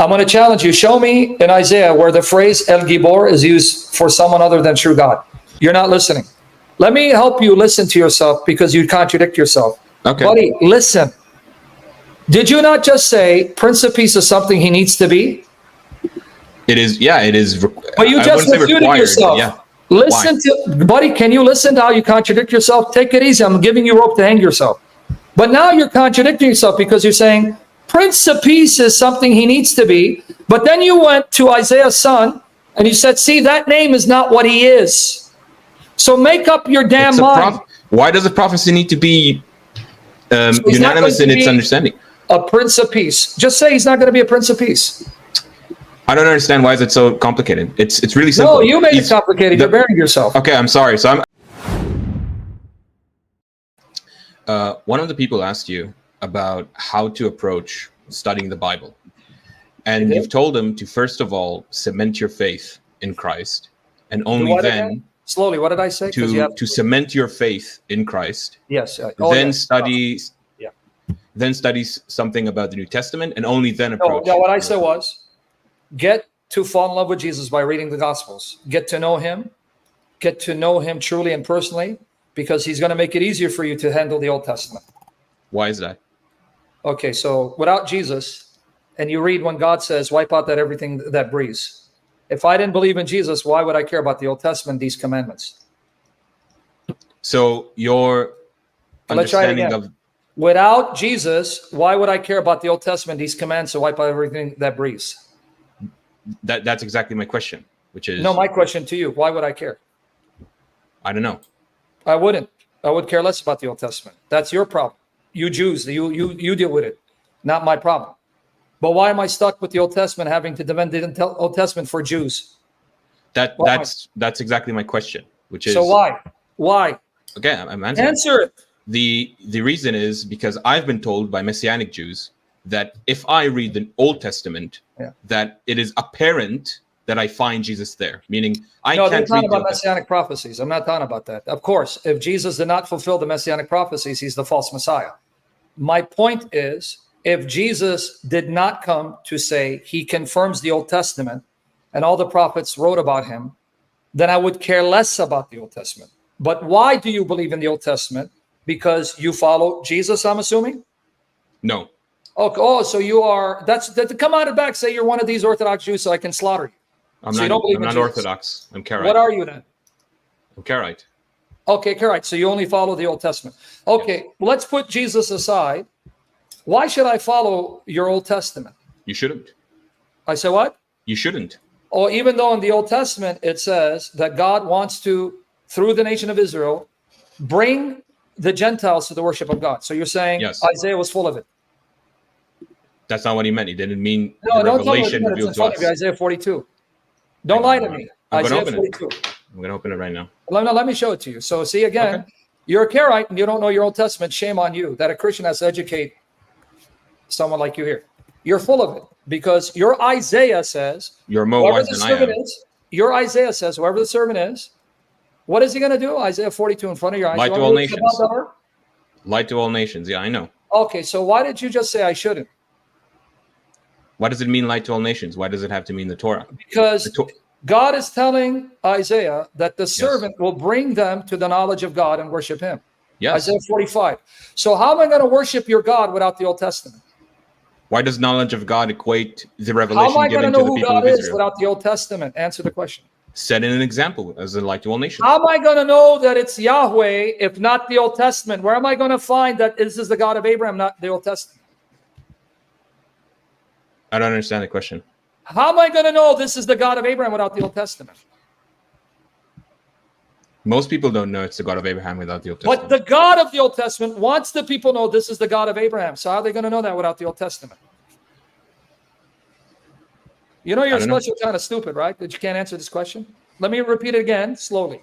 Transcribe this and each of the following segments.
I'm going to challenge you. Show me in Isaiah where the phrase El Gibor is used for someone other than true God. You're not listening. Let me help you listen to yourself because you contradict yourself. Okay. Buddy, listen. Did you not just say Prince of Peace is something he needs to be? It is, yeah, it is. But you just refuted yourself. Yeah. Listen to, buddy, can you listen to how you contradict yourself? Take it easy. I'm giving you rope to hang yourself. But now you're contradicting yourself because you're saying Prince of Peace is something he needs to be. But then you went to Isaiah's son and you said, see, that name is not what he is. So make up your damn mind. Why does a prophecy need to be unanimous in its understanding? A Prince of Peace. Just say he's not going to be a Prince of Peace. I don't understand, why is it so complicated? It's really simple. No, you made it complicated. You're burying yourself. Okay, I'm sorry. So one of the people asked you about how to approach studying the Bible. And you've told them to, first of all, cement your faith in Christ. And only then... Slowly, what did I say? To cement your faith in Christ. Yes. Then study something about the New Testament, and only then approach. No, what I said was, get to fall in love with Jesus by reading the Gospels. Get to know him truly and personally, because he's going to make it easier for you to handle the Old Testament. Why is that? Okay, so without Jesus, and you read when God says, wipe out everything that breathes. If I didn't believe in Jesus, why would I care about the Old Testament, these commandments? So your understanding of... Without Jesus, why would I care about the Old Testament, these commands to wipe out everything that breathes? That's exactly my question, which is... No, my question to you, why would I care? I don't know. I wouldn't. I would care less about the Old Testament. That's your problem. You Jews, you deal with it, not my problem. But why am I stuck with the Old Testament, having to defend the Old Testament for Jews? That's exactly my question, which is... So why? Okay, I'm answering. Answer it. The reason is because I've been told by Messianic Jews that if I read the Old Testament, that it is apparent that I find Jesus there. Meaning, I can't read... No, they're talking about Messianic prophecies. I'm not talking about that. Of course, if Jesus did not fulfill the Messianic prophecies, he's the false Messiah. My point is, if Jesus did not come to say he confirms the Old Testament and all the prophets wrote about him, then I would care less about the Old Testament. But why do you believe in the Old Testament? Because you follow Jesus, I'm assuming? No. Okay. Oh, so you are, come on back, say you're one of these Orthodox Jews so I can slaughter you. I'm not Orthodox. I'm Karaite. What are you then? I'm Karaite. Okay, Karaite. So you only follow the Old Testament. Okay, yes. Let's put Jesus aside. Why should I follow your Old Testament? You shouldn't. I said what? You shouldn't. Oh, even though in the Old Testament it says that God wants to, through the nation of Israel, bring the Gentiles to the worship of God. So you're saying Isaiah was full of it. That's not what he meant. He didn't mean the revelation revealed to us. Isaiah 42. Don't lie to me. Isaiah 42. I'm going to open it right now. Let me show it to you. So see again, you're a Karaite and you don't know your Old Testament. Shame on you that a Christian has to educate someone like you here. You're full of it because your Isaiah says, you're more wise than I am. Your Isaiah says, whoever the servant is, what is he going to do? Isaiah 42 in front of your eyes. Light to all nations. Light to all nations. Yeah, I know. Okay, so why did you just say I shouldn't? Why does it mean light to all nations? Why does it have to mean the Torah? Because God is telling Isaiah that the servant will bring them to the knowledge of God and worship him. Yes. Isaiah 45. So how am I going to worship your God without the Old Testament? Why does knowledge of God equate the revelation given to the people of Israel? How am I going to know who God is without the Old Testament? Answer the question. Set in an example as a light to all nations. How am I going to know that it's Yahweh if not the Old Testament? Where am I going to find that this is the God of Abraham, not the Old Testament? I don't understand the question. How am I going to know this is the God of Abraham without the Old Testament? Most people don't know it's the God of Abraham without the Old Testament. But the God of the Old Testament wants the people to know this is the God of Abraham. So how are they going to know that without the Old Testament? You know, you're kind of stupid, right? That you can't answer this question. Let me repeat it again slowly.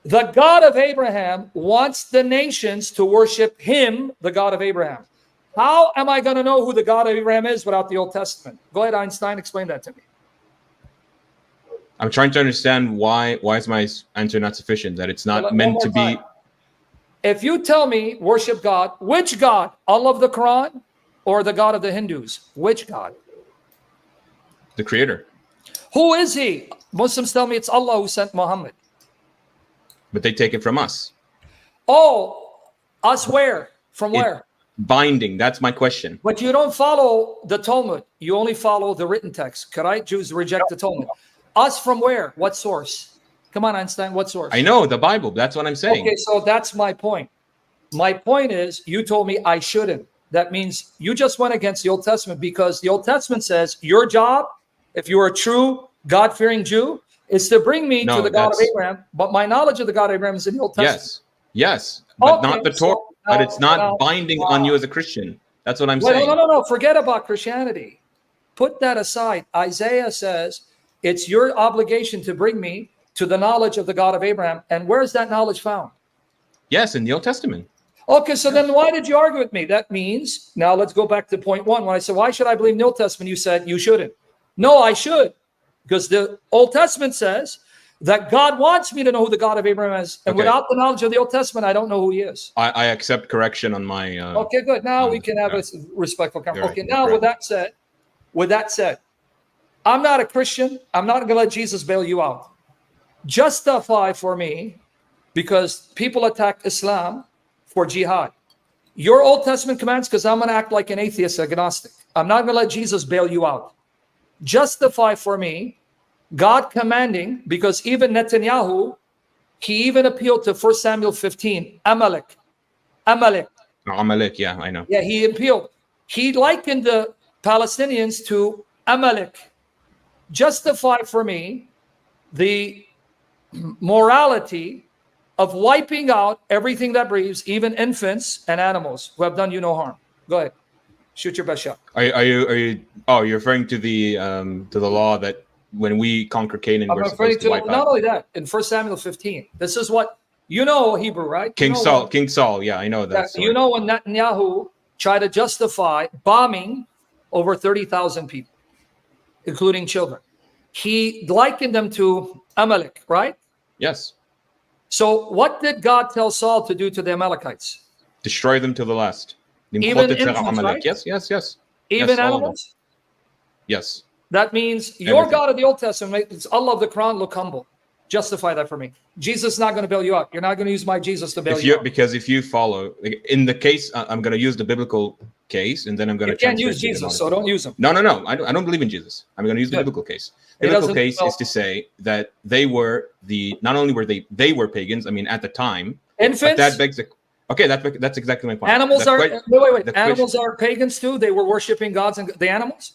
The God of Abraham wants the nations to worship him, the God of Abraham. How am I going to know who the God of Abraham is without the Old Testament? Go ahead, Einstein, explain that to me. I'm trying to understand why is my answer not sufficient, that it's not meant to be. If you tell me worship God, which God? Allah of the Quran or the God of the Hindus? Which God? The creator. Who is he? Muslims tell me it's Allah who sent Muhammad. But they take it from us. Oh, us where? From where? Binding. That's my question. But you don't follow the Talmud. You only follow the written text. Correct? Jews reject the Talmud. Us from where? What source? Come on, Einstein. What source? I know, the Bible. That's what I'm saying. Okay, so that's my point. My point is, you told me I shouldn't. That means you just went against the Old Testament, because the Old Testament says your job, if you're a true God-fearing Jew, is to bring me to the God of Abraham. But my knowledge of the God of Abraham is in the Old Testament. Yes, but okay, not the Torah. But it's not binding on you as a Christian. That's what I'm saying. No. Forget about Christianity. Put that aside. Isaiah says it's your obligation to bring me to the knowledge of the God of Abraham. And where is that knowledge found? Yes, in the Old Testament. Okay, so then why did you argue with me? That means, now let's go back to point one. When I said, why should I believe in the Old Testament? You said you shouldn't. No, I should. Because the Old Testament says that God wants me to know who the God of Abraham is. And without the knowledge of the Old Testament, I don't know who he is. I accept correction on my... okay, good. Now we can have a respectful conversation. Okay, now with that said, I'm not a Christian. I'm not going to let Jesus bail you out. Justify for me, because people attack Islam for jihad. Your Old Testament commands, because I'm going to act like an atheist, agnostic. I'm not going to let Jesus bail you out. Justify for me God commanding, because even Netanyahu, he even appealed to 1 Samuel 15, Amalek, yeah, I know. Yeah, he appealed. He likened the Palestinians to Amalek. Justify for me the morality of wiping out everything that breathes, even infants and animals who have done you no harm. Go ahead, shoot your best shot. Are you? Oh, you're referring to the law that when we conquer Canaan, we're supposed to wipe out. Not only that, in 1 Samuel 15, this is what you know Hebrew, right? King Saul. Yeah, I know that. You know when Netanyahu tried to justify bombing over 30,000 people, including children, he likened them to Amalek, right? Yes. So what did God tell Saul to do to the Amalekites? Destroy them to the last. Even infants, right? Yes. Even animals? Yes. That means your God of the Old Testament, it's Allah of the Quran, look humble. Justify that for me. Jesus is not going to bail you out. You're not going to use my Jesus to bail you out. Because if you follow, in the case, I'm going to use the biblical case, and then I'm going to... You can't use Jesus, so don't use him. No. I don't believe in Jesus. I'm going to use the biblical case. The biblical case is to say that they were not only were they were pagans, I mean, at the time. Infants? That begs the... Okay, that's exactly my point. Animals are... Wait. Animals are pagans too? They were worshiping gods and the animals?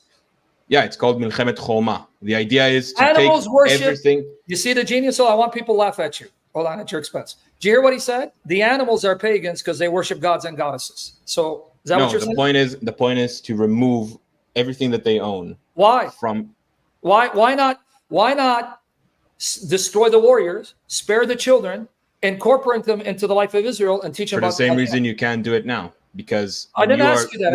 Yeah, it's called Milchemet Choma. The idea is to animals take worship everything... You see the genius? So I want people to laugh at you. Hold on, at your expense. Do you hear what he said? The animals are pagans because they worship gods and goddesses. So is that what you're saying? The point is to remove everything that they own. Why? From... Why not destroy the warriors, spare the children, incorporate them into the life of Israel, and teach them about the same reason you can't do it now? Because I didn't ask you that.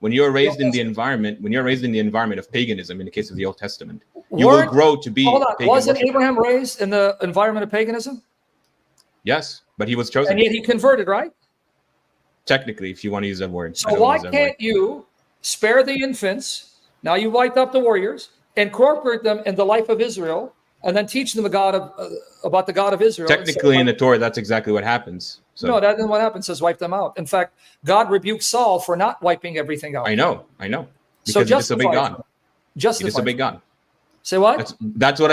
When you are raised in the environment of paganism, in the case of the Old Testament, you will grow to be. Hold on, wasn't Abraham raised in the environment of paganism? Yes, but he was chosen. And yet he converted, right? Technically, if you want to use that word. So why can't you spare the infants? Now you wiped up the warriors, incorporate them in the life of Israel, and then teach them about the God of Israel. Technically, in the Torah, that's exactly what happens. So. No, that isn't what happens. Says wipe them out. In fact, God rebuked Saul for not wiping everything out. I know. Because so he disobeyed God. He disobeyed God. Say what? That's what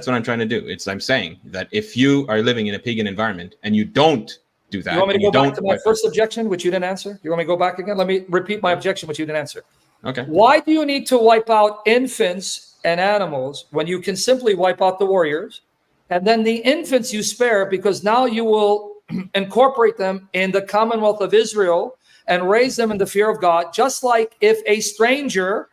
I'm trying to do. I'm saying that if you are living in a pagan environment and you don't do that, you want me to go back to my first objection, which you didn't answer? You want me to go back again? Let me repeat my objection, which you didn't answer. Okay. Why do you need to wipe out infants and animals when you can simply wipe out the warriors, and then the infants you spare, because now you will incorporate them in the Commonwealth of Israel and raise them in the fear of God, just like if a stranger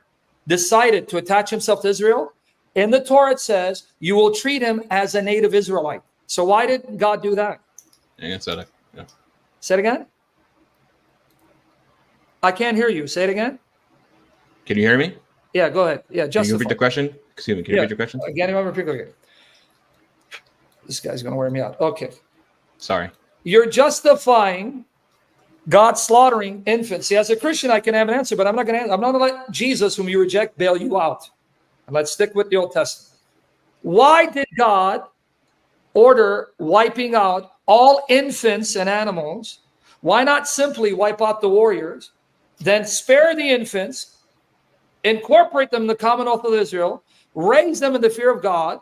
decided to attach himself to Israel, in the Torah it says you will treat him as a native Israelite. So why did God do that? Yeah. Say it again. I can't hear you. Say it again. Can you hear me? Yeah, go ahead. Yeah, Can you repeat the question? Excuse me. Can you repeat your question? Again, repeat again. This guy's going to wear me out. Okay. Sorry. You're justifying God slaughtering infants. See, as a Christian, I can have an answer, but I'm not going to let Jesus, whom you reject, bail you out. And let's stick with the Old Testament. Why did God order wiping out all infants and animals? Why not simply wipe out the warriors, then spare the infants, incorporate them in the Commonwealth of Israel, raise them in the fear of God,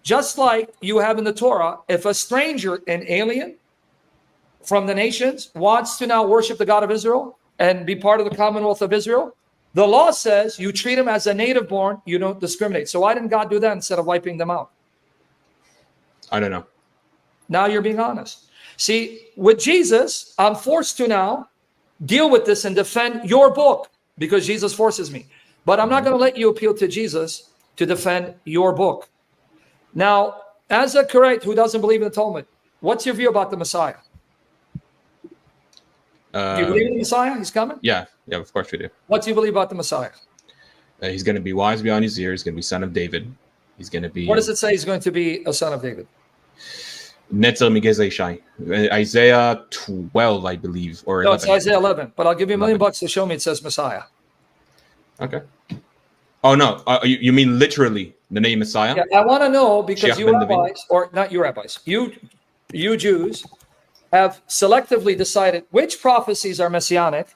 just like you have in the Torah? If a stranger, an alien from the nations, wants to now worship the God of Israel and be part of the Commonwealth of Israel, the law says you treat him as a native born, you don't discriminate. So why didn't God do that instead of wiping them out? I don't know. Now you're being honest. See, with Jesus, I'm forced to now deal with this and defend your book because Jesus forces me. But I'm not going to let you appeal to Jesus to defend your book. Now, as a Karaite who doesn't believe in the Talmud, what's your view about the Messiah? Do you believe in the Messiah? He's coming? Yeah, of course we do. What do you believe about the Messiah? He's going to be wise beyond his years. He's going to be son of David. He's going to be... What does it say he's going to be a son of David? Netzer Migezei Shai. Isaiah 12, I believe, or 11. No, it's Isaiah 11. But I'll give you $1 million to show me it says Messiah. Okay. Oh, no. You mean literally the name Messiah? Yeah, I want to know because you rabbis, or not you rabbis, you Jews have selectively decided which prophecies are messianic,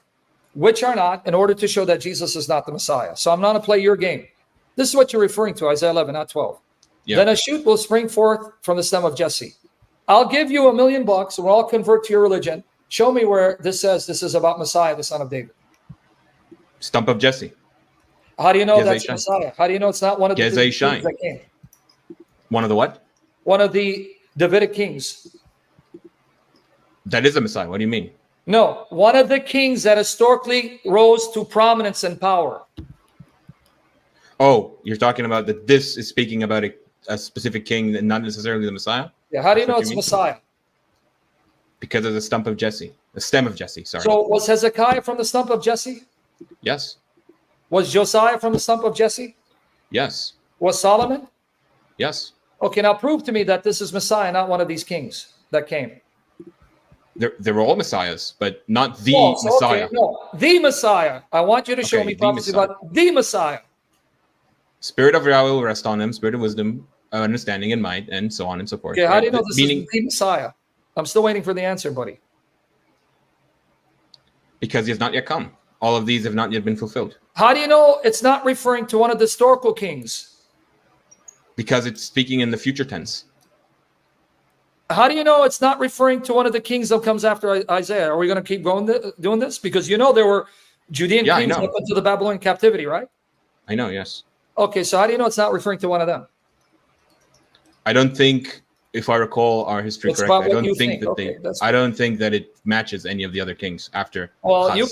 which are not, in order to show that Jesus is not the Messiah. So I'm not going to play your game. This is what you're referring to, Isaiah 11, not 12. Yeah. Then a shoot will spring forth from the stem of Jesse. I'll give you $1 million and we'll all convert to your religion. Show me where this says this is about Messiah, the son of David. Stump of Jesse. How do you know that's Messiah? How do you know it's not one of the kings that came? One of the what? One of the Davidic kings. That is a Messiah. What do you mean? No, one of the kings that historically rose to prominence and power. Oh, you're talking about that this is speaking about a specific king and not necessarily the Messiah? Yeah, how do you know it's Messiah? Because of the stump of Jesse. The stem of Jesse, sorry. So was Hezekiah from the stump of Jesse? Yes. Was Josiah from the stump of Jesse? Yes. Was Solomon? Yes. Okay, now prove to me that this is Messiah, not one of these kings that came. They were all messiahs, but not the Messiah. Okay, no, the Messiah. I want you to show me prophecy about the Messiah. Spirit of Yahweh will rest on him, spirit of wisdom, understanding, and might, and so on and so forth. Okay, how do you know this is the Messiah? I'm still waiting for the answer, buddy. Because he has not yet come. All of these have not yet been fulfilled. How do you know it's not referring to one of the historical kings? Because it's speaking in the future tense. How do you know it's not referring to one of the kings that comes after Isaiah? Are we going to keep going doing this? Because you know there were Judean kings up into the Babylonian captivity, right? I know, yes. Okay, so how do you know it's not referring to one of them? I don't think, if I recall our history correctly, I don't think that it matches any of the other kings after. Well, you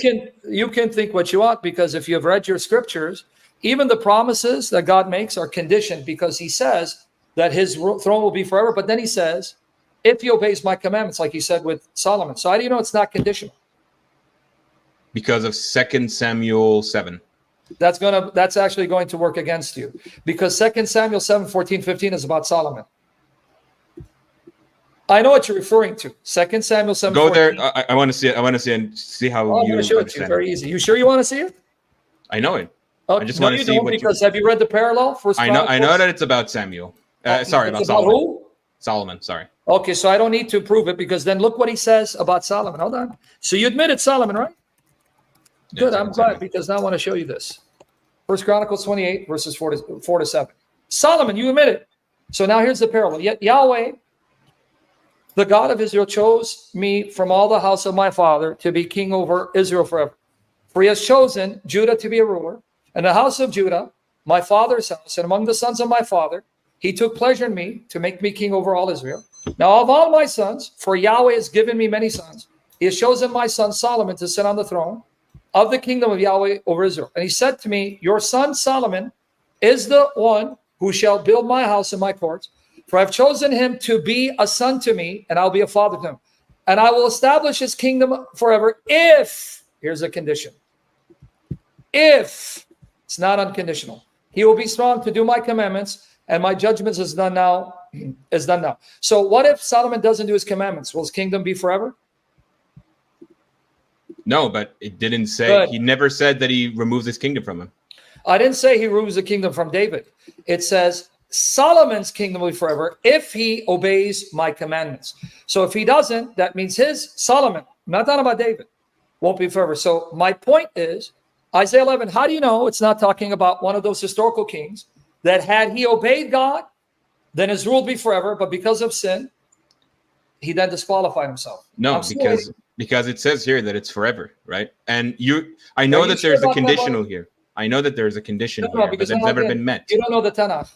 can think what you want, because if you have read your scriptures, even the promises that God makes are conditioned, because he says that his throne will be forever. But then he says, if he obeys my commandments, like he said with Solomon. So how do you know it's not conditional? Because of 2 Samuel 7. That's actually going to work against you, because 2 Samuel 7, 14, 15 is about Solomon. I know what you're referring to. 2 Samuel 7. Go 14. There. I want to see it. I want to see and see how I'm going to show it to you. Very easy. You sure you want to see it? I know it. I just want to see what. Because have you read the parallel? I know that it's about Samuel. Sorry, about Solomon. Who? Solomon. Sorry. Okay, so I don't need to prove it, because then look what he says about Solomon. Hold on. So you admitted Solomon, right? Good. I'm glad, because now I want to show you this. 1 Chronicles 28, verses 4 to 7. Solomon, you admit it. So now here's the parallel. Yet Yahweh, the God of Israel, chose me from all the house of my father to be king over Israel forever. For he has chosen Judah to be a ruler, and the house of Judah, my father's house, and among the sons of my father, he took pleasure in me to make me king over all Israel. Now of all my sons, for Yahweh has given me many sons, he has chosen my son Solomon to sit on the throne of the kingdom of Yahweh over Israel. And he said to me, your son Solomon is the one who shall build my house and my courts. For I've chosen him to be a son to me, and I'll be a father to him. And I will establish his kingdom forever if, here's a condition, if, it's not unconditional, he will be strong to do my commandments, and my judgments is done now. So what if Solomon doesn't do his commandments? Will his kingdom be forever? No, but it didn't say. Good. He never said that he removes his kingdom from him. I didn't say he rules the kingdom from David. It says Solomon's kingdom will be forever if he obeys my commandments. So if he doesn't, that means his, Solomon, I'm not talking about David, won't be forever. So my point is, Isaiah 11, how do you know it's not talking about one of those historical kings that had he obeyed God, then his rule would be forever, but because of sin, he then disqualified himself? No, because it says here that it's forever, right? And I know that there's a conditional here. I know that there's a condition here, but it's never been met. You don't know the Tanakh.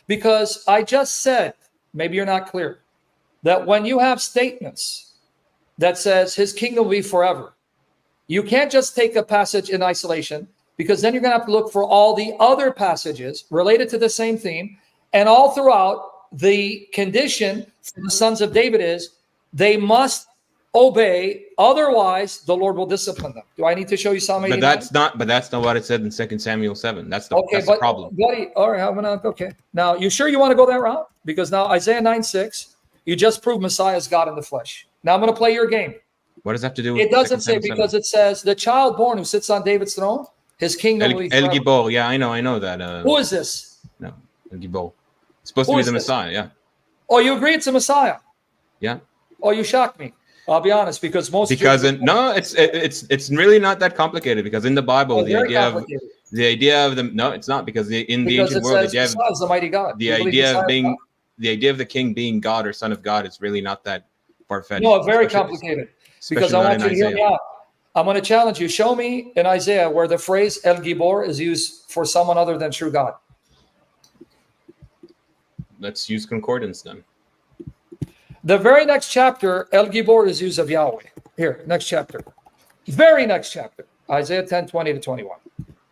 Because I just said, maybe you're not clear, that when you have statements that says his kingdom will be forever, you can't just take a passage in isolation, because then you're going to have to look for all the other passages related to the same theme. And all throughout, the condition for the sons of David is they must obey, otherwise the Lord will discipline them. Do I need to show you Psalm 89? But that's not what it said in 2 Samuel 7. That's the problem. Buddy, all right, okay. Now, you sure you want to go that route? Because now Isaiah 9:6, you just proved Messiah is God in the flesh. Now I'm going to play your game. What does that have to do with it? Doesn't say, because it says the child born who sits on David's throne, his kingdom will be forever. El Gibor, yeah, I know that. Who is this? No, El Gibor. It's supposed to be the Messiah, yeah. Oh, you agree it's a Messiah? Yeah. Oh, you shocked me. I'll be honest, because it's really not that complicated, because in the Bible the idea of it's not, because in the ancient world the mighty God. The idea of the king being God or son of God is really not that far-fetched. No, very complicated. Because I want you to hear me out. I'm going to challenge you. Show me in Isaiah where the phrase El Gibor is used for someone other than true God. Let's use concordance then. The very next chapter, El Gibor is used of Yahweh. Here, next chapter. Very next chapter. Isaiah 10:20-21.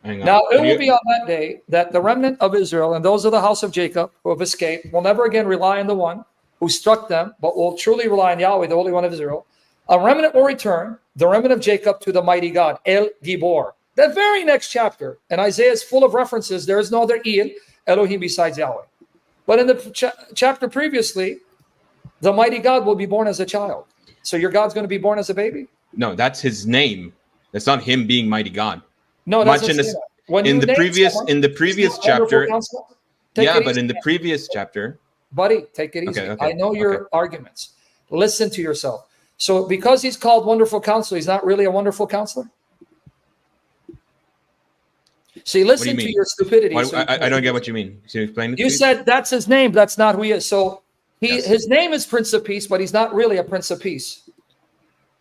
Now, it will be on that day that the remnant of Israel and those of the house of Jacob who have escaped will never again rely on the one who struck them, but will truly rely on Yahweh, the Holy One of Israel. A remnant will return, the remnant of Jacob, to the mighty God, El Gibor. The very next chapter, and Isaiah is full of references. There is no other El, Elohim, besides Yahweh. But in the chapter previously, the mighty God will be born as a child. So your God's going to be born as a baby? No, that's his name. That's not him being mighty God. No, that's in the previous chapter. Yeah, but in the previous chapter. Buddy, take it easy. Okay, I know your arguments. Listen to yourself. So because he's called Wonderful Counselor, he's not really a wonderful counselor? See, listen to your stupidity. I don't get what you mean. Can you explain it? You said that's his name. That's not who he is. So his name is Prince of Peace, but he's not really a Prince of Peace.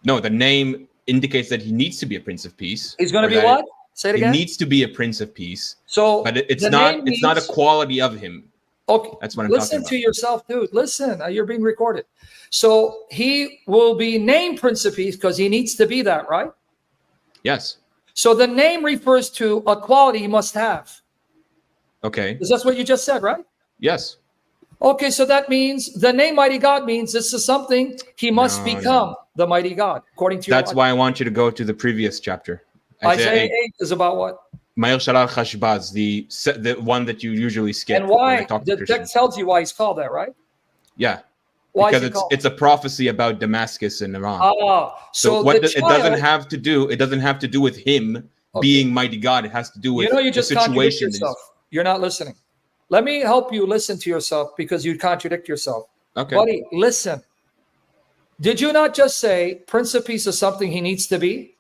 No, the name indicates that he needs to be a Prince of Peace. He's going to be what? Say it again. He needs to be a Prince of Peace. So, but it's not a quality of him. Okay, that's what I'm talking about. Listen to yourself, dude. Listen, you're being recorded. So he will be named Prince of Peace because he needs to be that, right? Yes. So the name refers to a quality he must have. Okay. Because that's what you just said, right? Yes. Okay, so that means the name Mighty God means this is something he must become, the Mighty God, according to your That's why I want you to go to the previous chapter. Isaiah 8 is about what? Ma'ir Shalal Chashbaz, the one that you usually skip. And why? The text tells you why he's called that, right? Yeah. Why because it's a prophecy about Damascus and Iran. So what it doesn't have to do with him being mighty God. It has to do with you just the situation. Yourself. You're not listening. Let me help you listen to yourself because you contradict yourself. Okay. Buddy, listen. Did you not just say Prince of Peace is something he needs to be?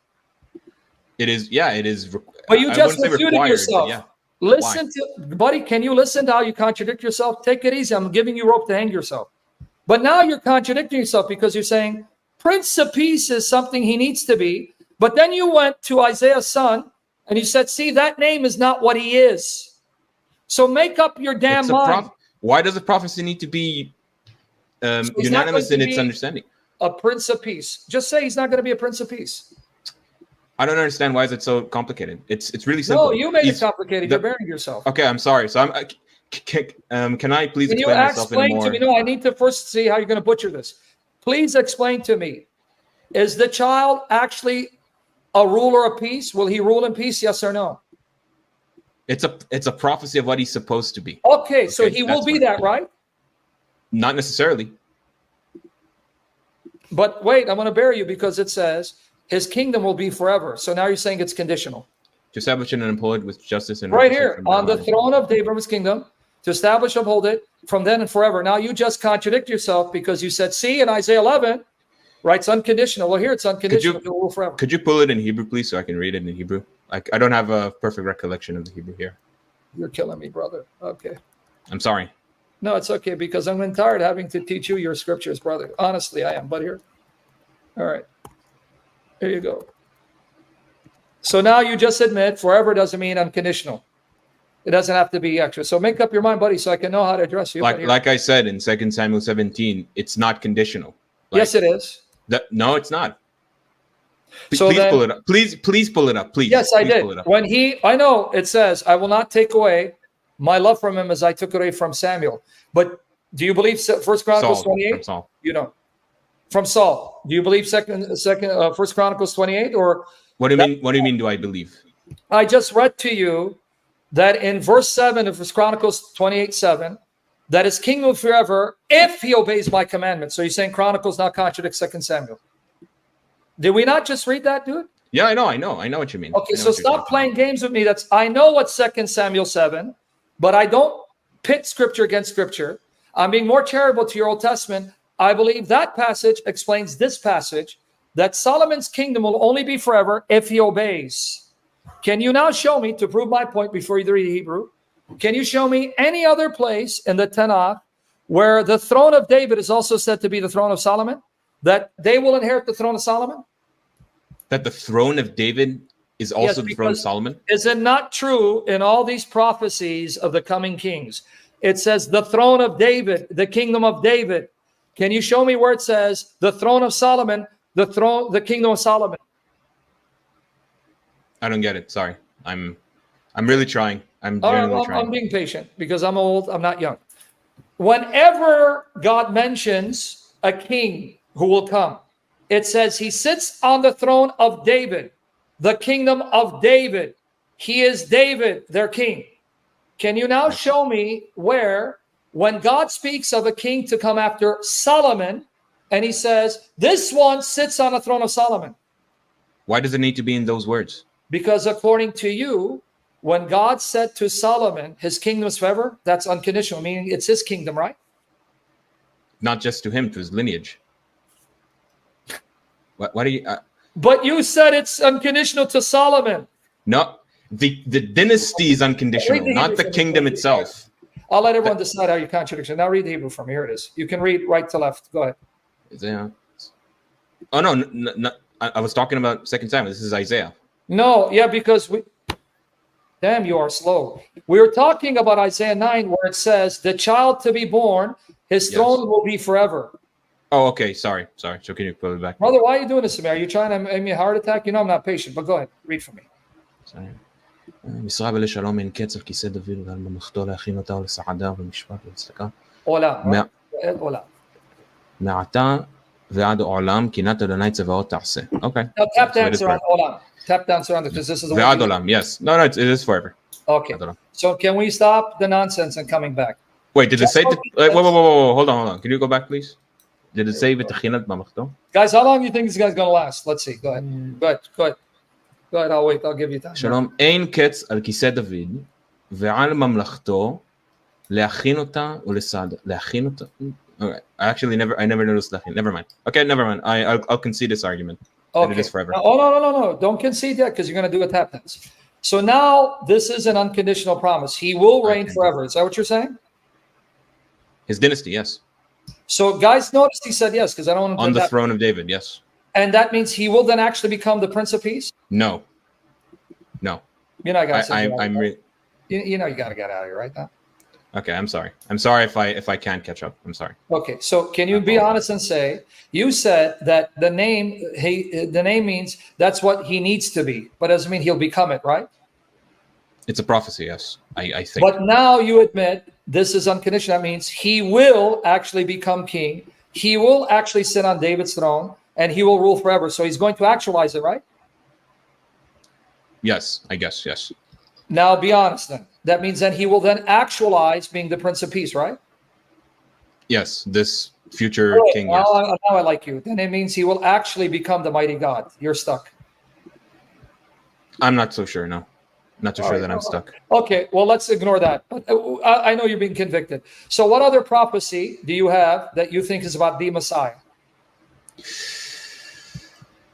It is, yeah, it is. But you just refuted yourself. Yeah. Listen to, buddy, can you listen to how you contradict yourself? Take it easy. I'm giving you rope to hang yourself. But now you're contradicting yourself because you're saying Prince of Peace is something he needs to be. But then you went to Isaiah's son and you said, see, that name is not what he is. So make up your damn mind. Why does a prophecy need to be unanimous in its understanding? A Prince of Peace. Just say he's not going to be a Prince of Peace. I don't understand why is it so complicated. It's really simple. No, you made it complicated. You're burying yourself. Okay, I'm sorry. So can I please explain myself in more? To me? No, I need to first see how you're going to butcher this. Please explain to me. Is the child actually a ruler of peace? Will he rule in peace? Yes or no? It's a prophecy of what he's supposed to be. Okay, so he will be that, right? Not necessarily. But wait, I'm going to bury you because it says his kingdom will be forever. So now you're saying it's conditional. To establish and uphold it with justice and right righteousness here, from on the now throne of David's kingdom, to establish, uphold it from then and forever. Now you just contradict yourself because you said, see, in Isaiah 11, right, it's unconditional. Well, here it's unconditional. It will rule forever. Could you pull it in Hebrew, please, so I can read it in Hebrew? I don't have a perfect recollection of the Hebrew here. You're killing me, brother. Okay. I'm sorry. No, it's okay, because I'm tired of having to teach you your scriptures, brother. Honestly, I am. But here. All right. Here you go. So now you just admit forever doesn't mean unconditional. It doesn't have to be extra. So make up your mind, buddy, so I can know how to address you. Like I said in 2 Samuel 17, it's not conditional. Yes, it is. No, it's not. So please then, pull it up. Please pull it up. Please. Yes, I did. Pull it up. When I know it says, I will not take away my love from him as I took away from Samuel. But do you believe 1 Chronicles 28? From Saul. You don't. From Saul. Do you believe 1 Chronicles 28? Or what do you mean? What do you mean? Do I believe? I just read to you that in verse 7 of 1 Chronicles 28:7, that his kingdom forever if he obeys my commandments. So you're saying Chronicles not contradict 2 Samuel. Did we not just read that, dude? Yeah, I know what you mean. Okay, so stop playing games with me. I know what 2 Samuel 7, but I don't pit scripture against scripture. I'm being more charitable to your Old Testament. I believe that passage explains this passage, that Solomon's kingdom will only be forever if he obeys. Can you now show me, to prove my point before you read Hebrew, can you show me any other place in the Tanakh where the throne of David is also said to be the throne of Solomon? That they will inherit the throne of Solomon? That the throne of David is also the throne of Solomon? Is it not true in all these prophecies of the coming kings? It says the throne of David, the kingdom of David. Can you show me where it says the throne of Solomon, the kingdom of Solomon? I don't get it. Sorry. I'm really trying. I'm genuinely trying. I'm being patient because I'm old. I'm not young. Whenever God mentions a king who will come, it says he sits on the throne of David, the kingdom of David. He is David, their king. Can you now show me where, when God speaks of a king to come after Solomon, and he says, this one sits on the throne of Solomon? Why does it need to be in those words? Because according to you, when God said to Solomon, his kingdom is forever, that's unconditional, meaning it's his kingdom, right? Not just to him, to his lineage. What do you... But you said it's unconditional to Solomon. No, the dynasty is unconditional, not the kingdom itself. I'll let everyone decide how you contradict. Now read the Hebrew from me. Here it is. You can read right to left. Go ahead. Isaiah. Oh, no, I was talking about 2 Samuel. This is Isaiah. No, yeah, because damn, you are slow. We were talking about Isaiah 9, where it says, the child to be born, his throne will be forever. Oh, okay. Sorry. So can you put it back? Brother, why are you doing this to me? Are you trying to make me a heart attack? You know I'm not patient, but go ahead. Read for me. Sorry. משרה ולשלום אין קץ על כיסא דוד ועל ממלכתו להכין אותה ולסעדה ולמשפט ולצדקה. עולם. מעתה ועד עולם קנאת אדוני צבאות תעשה. Okay. Now tap dance around עולם. Tap dance around it because this is the ועד עולם, yes. No, it is forever. Okay. So can we stop the nonsense and coming back? Wait, did it say... Whoa. Hold on. Can you go back, please? Did it say ותכינת ממלכתו? Guys, how long do you think this guy's going to last? Let's see. Go ahead. Go ahead. I'll wait. I'll give you time. שלום, אין קץ על כיסא דוד ועל ממלכתו להכין אותה ולסעדה. להכין אותה? Okay. I never noticed that. Never mind. Okay, never mind. I'll concede this argument. Okay. It is forever. No. Don't concede yet because you're going to do a tap dance. So now this is an unconditional promise. He will reign forever. Is that what you're saying? His dynasty, yes. So guys, notice he said yes because I don't want to on the throne of David, yes. And that means he will then actually become the Prince of Peace? No. You know, I got you got to get out of here right now. Okay, I'm sorry. I'm sorry if I can't catch up. I'm sorry. Okay, so can you be honest and say, you said that the name means that's what he needs to be, but doesn't mean he'll become it, right? It's a prophecy, yes. I think. But now you admit this is unconditional. That means he will actually become king. He will actually sit on David's throne and he will rule forever. So he's going to actualize it, right? Yes, I guess, yes. Now be honest then. That means then he will then actualize being the Prince of Peace, right? Yes, this future king. Yes. Now I like you. Then it means he will actually become the mighty God. You're stuck. I'm not so sure, no. Not too sure that I'm stuck. Okay, well, let's ignore that. I know you're being convicted. So what other prophecy do you have that you think is about the Messiah?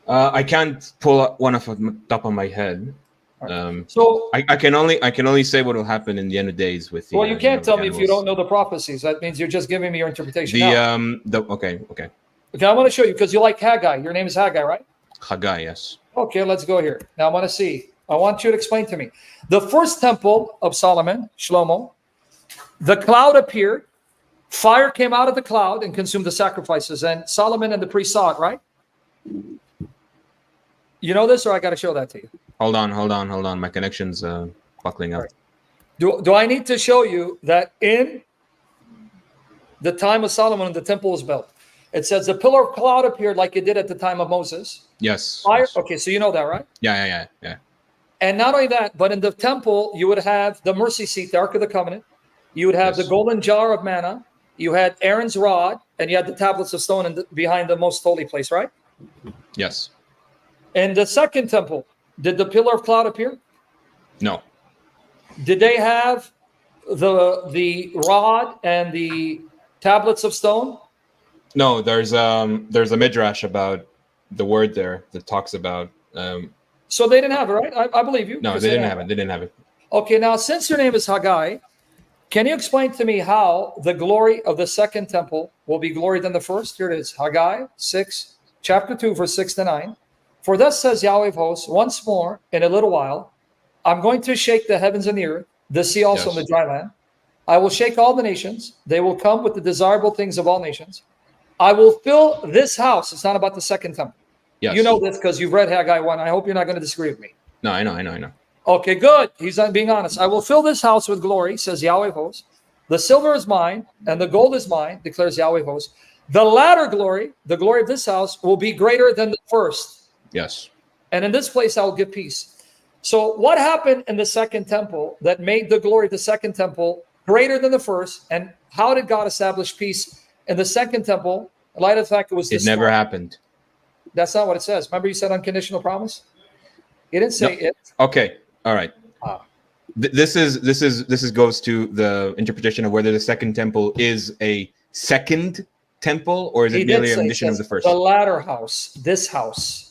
I can't pull up one off the top of my head. So I can only say what will happen in the end of days with the. Well, you can't tell me if you don't animals. know the prophecies. That means you're just giving me your interpretation. Okay. Okay, I want to show you because you like Haggai. Your name is Haggai, right? Haggai, yes. Okay, let's go here. Now I want to see. I want you to explain to me. The first temple of Solomon, Shlomo, the cloud appeared, fire came out of the cloud and consumed the sacrifices, and Solomon and the priest saw it, right? You know this, or I got to show that to you? Hold on. My connection's buckling up. Right. Do I need to show you that in the time of Solomon the temple was built? It says the pillar of cloud appeared like it did at the time of Moses. Yes. Fire. Yes. Okay, so you know that, right? Yeah. And not only that, but in the temple, you would have the mercy seat, the Ark of the Covenant. You would have the golden jar of manna. You had Aaron's rod, and you had the tablets of stone behind the most holy place, right? Yes. In the second temple, did the pillar of cloud appear? No. Did they have the rod and the tablets of stone? No, there's a midrash about the word there that talks about. So they didn't have it, right? I believe you. No, they didn't have it. They didn't have it. Okay, now since your name is Haggai, can you explain to me how the glory of the second temple will be glory than the first? Here it is, Haggai 6, chapter 2, verse 6 to 9. For thus says Yahweh of hosts, once more in a little while, I'm going to shake the heavens and the earth, the sea also and the dry land. I will shake all the nations. They will come with the desirable things of all nations. I will fill this house. It's not about the second temple. Yes. You know this because you've read Haggai 1. I hope you're not going to disagree with me. No, I know. Okay, good. He's not being honest. I will fill this house with glory, says Yahweh of hosts. The silver is mine, and the gold is mine, declares Yahweh of hosts. The latter glory, the glory of this house, will be greater than the first. Yes. And in this place I will give peace. So what happened in the second temple that made the glory of the second temple greater than the first? And how did God establish peace in the second temple in light of the fact it was destroyed? It never happened. That's not what it says. Remember you said unconditional promise? He didn't say it. Okay. All right. This goes to the interpretation of whether the second temple is a second temple or is it merely a rendition of the first? The latter house, this house.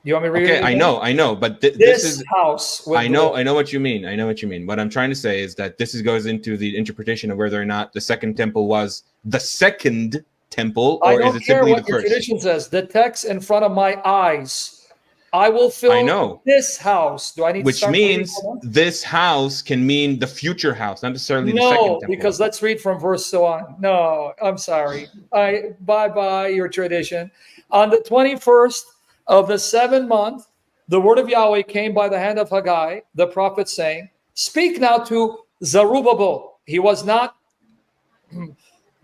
You want me to read it? Okay, I know, but this is house. I know what you mean. I know what you mean. What I'm trying to say is that this goes into the interpretation of whether or not the second temple was the second temple or is it simply the first? I don't care what your tradition says. The text in front of my eyes. I will fill this house. Do I need Which to means this house can mean the future house, not necessarily the second temple. No, because let's read from verse 1. No, I'm sorry. Bye-bye, your tradition. On the 21st of the 7th month, the word of Yahweh came by the hand of Haggai, the prophet, saying, speak now to Zerubbabel. He was not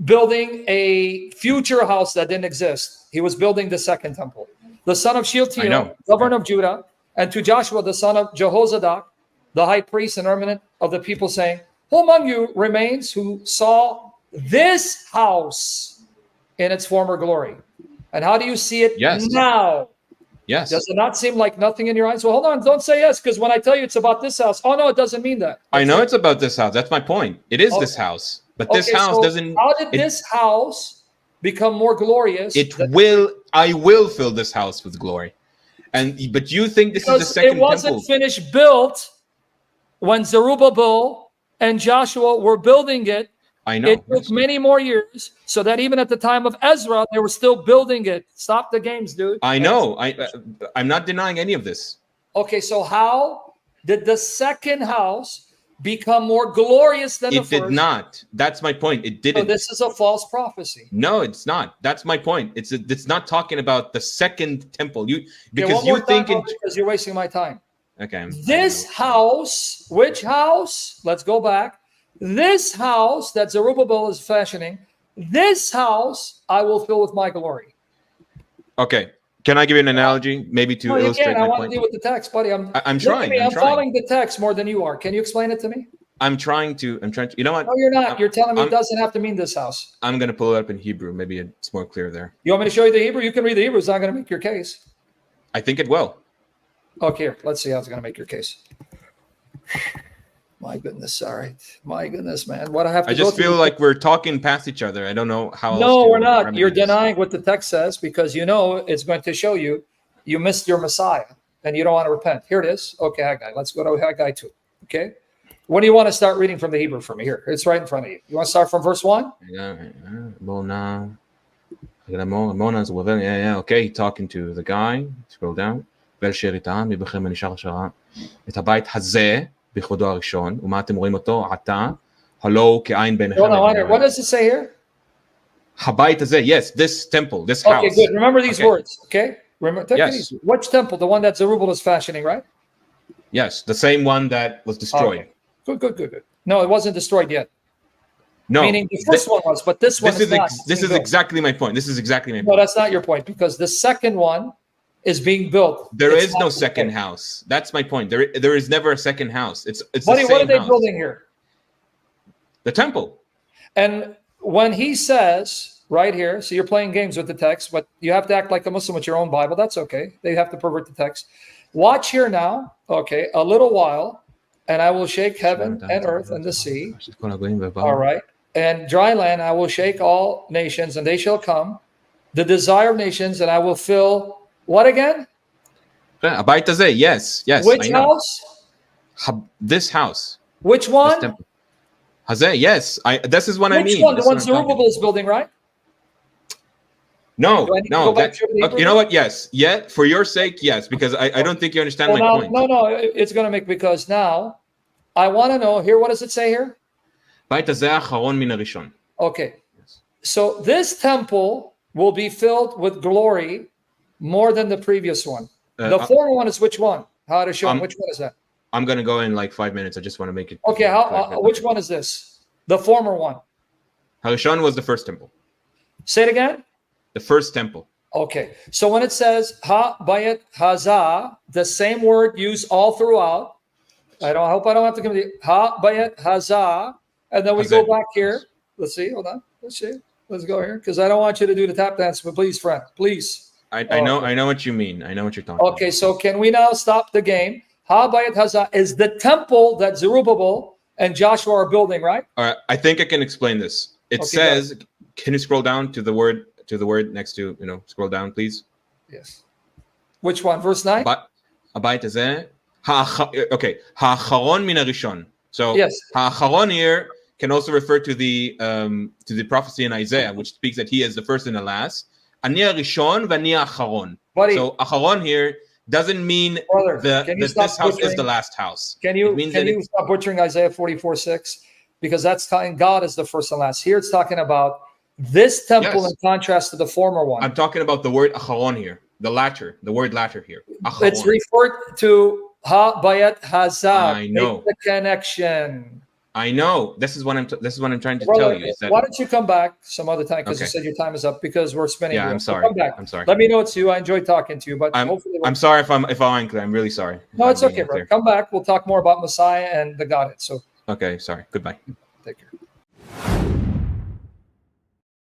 building a future house that didn't exist. He was building the second temple. The son of Shealtiel, governor of Judah, and to Joshua, the son of Jehozadak, the high priest and eminent of the people, saying, who among you remains who saw this house in its former glory? And how do you see it now? Yes. Does it not seem like nothing in your eyes? Well, hold on. Don't say yes, because when I tell you it's about this house, oh, no, it doesn't mean that. I know it's about this house. That's my point. It is this house. But this house doesn't... How did this house become more glorious? I will fill this house with glory. But you think this is the second temple. It wasn't finished built when Zerubbabel and Joshua were building it. I know. It took many more years, so that even at the time of Ezra, they were still building it. Stop the games, dude. I know. I'm not denying any of this. Okay, so how did the second house become more glorious than the first? It did not. That's my point. It didn't. So this is a false prophecy. No, it's not. That's my point. It's not talking about the second temple. Because you're wasting my time. Okay. This house, which house? Let's go back. This house that Zerubbabel is fashioning, this house I will fill with my glory. Okay. Can I give you an analogy, maybe to illustrate my point? I want to deal with the text, buddy. I'm trying. I'm following the text more than you are. Can you explain it to me? I'm trying to. You know what? No, you're not. You're telling me it doesn't have to mean this house. I'm going to pull it up in Hebrew. Maybe it's more clear there. You want me to show you the Hebrew? You can read the Hebrew. It's not going to make your case. I think it will. Okay, let's see how it's going to make your case. My goodness, sorry. My goodness, man. What I have to I just feel like we're talking past each other. I don't know how No, else to we're not. remedy You're this. denying what the text says because you know it's going to show you you missed your Messiah and you don't want to repent. Here it is. Okay, Haggai. Let's go to Haggai 2. Okay. When do you want to start reading from the Hebrew for me? Here, it's right in front of you. You want to start from verse 1? Yeah. Okay, talking to the guy. Scroll down. את הבית הזה בכבודו הראשון, ומה אתם רואים אותו עתה, הלא כעין בעיניכם. What does it say here? הבית הזה, yes, this temple, this house. Okay, good. Remember these words, okay? Remember, yes. Which temple? The one that Zerubbabel is fashioning, right? Yes, the same one that was destroyed. Okay. Good. No, it wasn't destroyed yet. No. Meaning the first one was, but this one is not. This is exactly my point. This is exactly my point. No, that's not your point because the second one is being built. There is no second house. That's my point. There is never a second house. It's Buddy, the same what are they house. building here? The temple. And when he says right here, so you're playing games with the text, but you have to act like a Muslim with your own Bible. That's okay. They have to pervert the text. Watch here now. Okay, a little while, and I will shake heaven and earth and the sea. All right. And dry land, I will shake all nations, and they shall come. The desire of nations, and I will fill what again? Abait hazeh, yes. Which house? This house. Which one? Hazeh, yes. This is what I mean. Which one? The one Zerubbabel is building, right? No. You know what? Yes. Yet, for your sake, yes. Because I don't think you understand my point. No. It's going to make, because now I want to know here. What does it say here? Okay. So this temple will be filled with glory more than the previous one. The former one is which one? How to show which one is that? I'm going to go in like 5 minutes. I just want to make it. Okay. Which one is this? The former one. Harishon was the first temple. Say it again. The first temple. Okay. So when it says ha bayet hazah, the same word used all throughout. I hope I don't have to give you ha bayet hazah, and then we go back here. Let's see. Hold on. Let's see. Let's go here because I don't want you to do the tap dance, but please, friend, please. I know what you mean. I know what you're talking about. Okay. So can we now stop the game? Ha bayet hazah is the temple that Zerubbabel and Joshua are building, right? All right. I think I can explain this. It says, can you scroll down to the word next to, scroll down, please? Yes. Which one? Verse 9? Abait hazeh. Okay. Ha'acharon min harishon. So yes. Ha'acharon here can also refer to the prophecy in Isaiah, which speaks that he is the first and the last. Ani harishon v'ani ha'acharon. So acharon here doesn't mean that this house is the last house. Can you stop butchering Isaiah 44:6? Because that's telling God is the first and last. Here it's talking about this temple in contrast to the former one. I'm talking about the word acharon here, the word latter here. Acharon. It's referred to ha bayat hazah. I know the connection. I know. This is what I'm trying to tell you. Is that, why don't you come back some other time? Because you said your time is up. Because we're spinning. Yeah, I'm sorry. Come back. I'm sorry. Let me know it's you. I enjoyed talking to you, but I'm sorry if I'm unclear. I'm really sorry. No, it's okay, bro. Come back. We'll talk more about Messiah and the Godhead. So. Okay. Sorry. Goodbye. Take care.